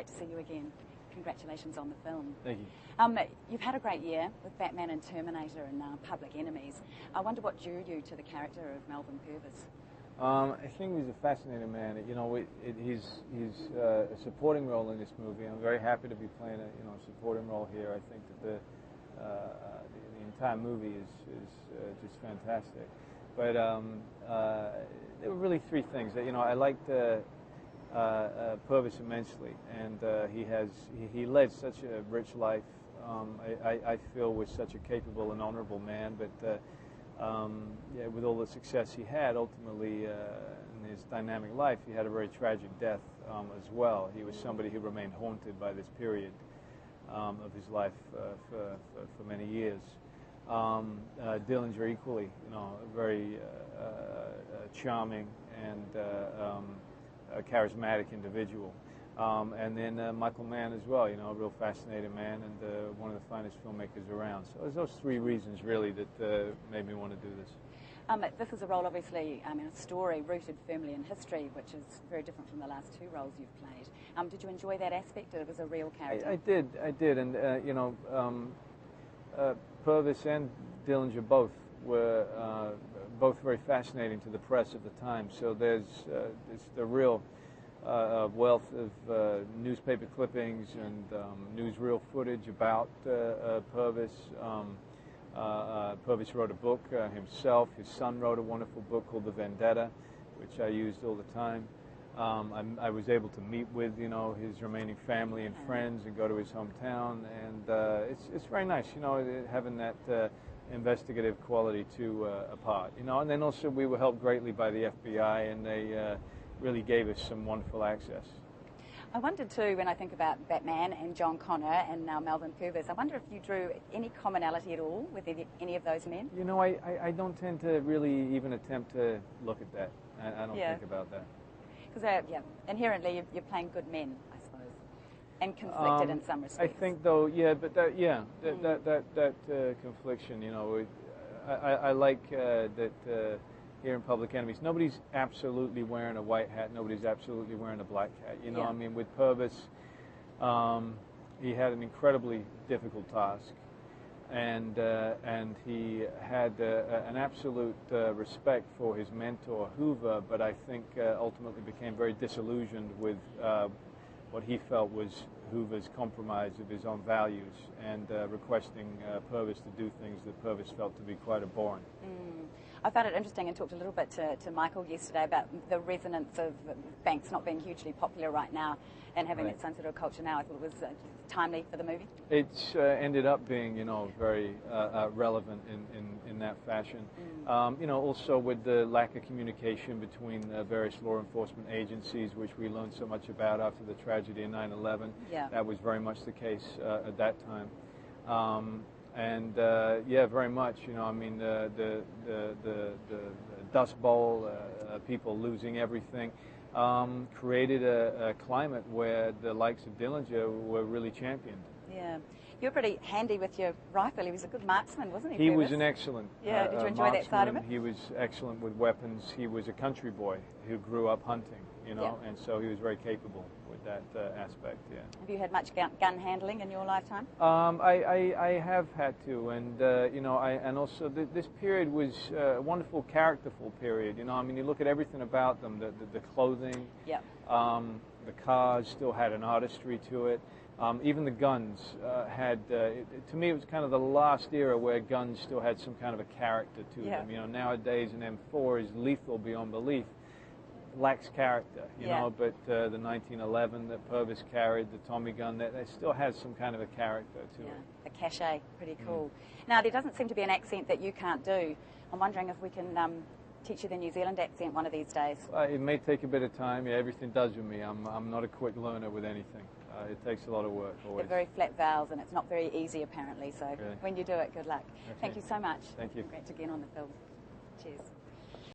great to see you again. Congratulations on the film. Thank you. You've had a great year with Batman and Terminator and Public Enemies. I wonder what drew you to the character of Melvin Purvis? I think he's a fascinating man. You know, he's a supporting role in this movie. I'm very happy to be playing a supporting role here. I think that the entire movie is just fantastic. But there were really three things that I liked. Purvis immensely, and he led such a rich life. I feel was such a capable and honorable man, but yeah, with all the success he had, ultimately in his dynamic life, he had a very tragic death as well. He was somebody who remained haunted by this period of his life for many years. Dillinger equally, a very charming and a charismatic individual. And then Michael Mann as well, a real fascinating man and one of the finest filmmakers around. So there's those three reasons really that made me want to do this. This is a role, obviously, a story rooted firmly in history, which is very different from the last two roles you've played. Did you enjoy that aspect? It was a real character. I did, and Purvis and Dillinger both were both very fascinating to the press of the time. So there's the real wealth of newspaper clippings and newsreel footage about Purvis. Purvis wrote a book himself. His son wrote a wonderful book called The Vendetta, which I used all the time. I was able to meet with his remaining family and friends and go to his hometown, and it's very nice having that investigative quality to a part, and then also we were helped greatly by the FBI, and they really gave us some wonderful access. I wondered too, when I think about Batman and John Connor and now Melvin Purvis, I wonder if you drew any commonality at all with any of those men? I don't tend to really even attempt to look at that. I don't think about that. Because inherently you're playing good men, I suppose, and conflicted in some respects. I think though, but that confliction, I like that here in Public Enemies, nobody's absolutely wearing a white hat, nobody's absolutely wearing a black hat. I mean, with Purvis, he had an incredibly difficult task, and he had an absolute respect for his mentor Hoover, but I think ultimately became very disillusioned with what he felt was Hoover's compromise of his own values, and requesting Purvis to do things that Purvis felt to be quite abhorrent. I found it interesting and talked a little bit to Michael yesterday about the resonance of banks not being hugely popular right now and having its own sort of culture now. I thought it was timely for the movie. It's ended up being, very relevant in that fashion. Also with the lack of communication between various law enforcement agencies, which we learned so much about after the tragedy in 9/11. That was very much the case at that time. And very much. I mean, the Dust Bowl, people losing everything, created a climate where the likes of Dillinger were really championed. Yeah, you were pretty handy with your rifle. He was a good marksman, wasn't he? He was an excellent. Did you enjoy that side of it? He was excellent with weapons. He was a country boy who grew up hunting, and so he was very capable with that aspect. Yeah. Have you had much gun handling in your lifetime? I have had to, and and also this period was a wonderful, characterful period. I mean, you look at everything about them, the clothing, the cars still had an artistry to it. Even the guns had, to me, it was kind of the last era where guns still had some kind of a character to them. Nowadays an M4 is lethal beyond belief, lacks character, but the 1911 that Purvis carried, the Tommy gun, that still has some kind of a character to it. The cachet, pretty cool. Now, there doesn't seem to be an accent that you can't do. I'm wondering if we can teach you the New Zealand accent one of these days. It may take a bit of time. Everything does with me. I'm not a quick learner with anything. It takes a lot of work always. They're very flat vowels, and it's not very easy apparently, so when you do it, good luck. Okay. Thank you so much. Thank you. Congrats again on the film. Cheers.